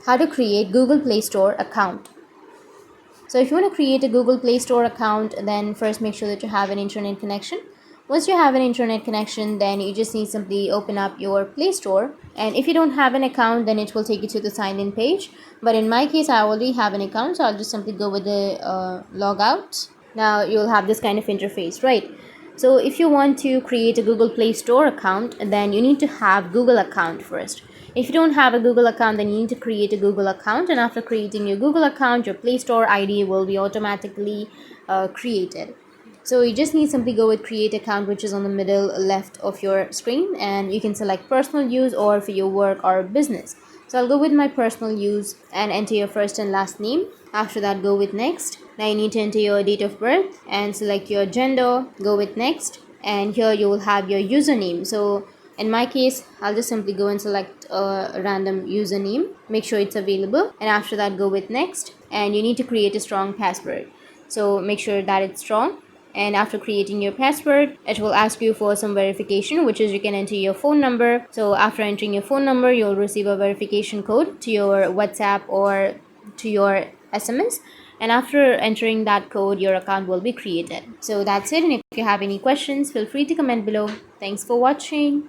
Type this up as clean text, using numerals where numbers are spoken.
How to create Google Play Store account. So if you want to create a Google Play Store account, then first make sure that you have an internet connection. Once you have an internet connection, then you just need simply open up your Play Store, and if you don't have an account, then it will take you to the sign in page. But in my case, I already have an account, so I'll just simply go with the log out. Now you'll have this kind of interface, right? So if you want to create a Google Play Store account, then you need to have Google account first. If you don't have a Google account, then you need to create a Google account, and after creating your Google account, your Play Store ID will be automatically created. So you just need simply go with create account, which is on the middle left of your screen, and you can select personal use or for your work or business. So I'll go with my personal use and enter your first and last name. After that, go with next. Now you need to enter your date of birth and select your gender. Go with next, and here you will have your username. So in my case, I'll just simply go and select a random username. Make sure it's available, and after that, go with next. And you need to create a strong password. So make sure that it's strong. And after creating your password, it will ask you for some verification, which is you can enter your phone number. So after entering your phone number, you'll receive a verification code to your WhatsApp or to your SMS, and after entering that code, your account will be created. So that's it, and if you have any questions, feel free to comment below. Thanks for watching.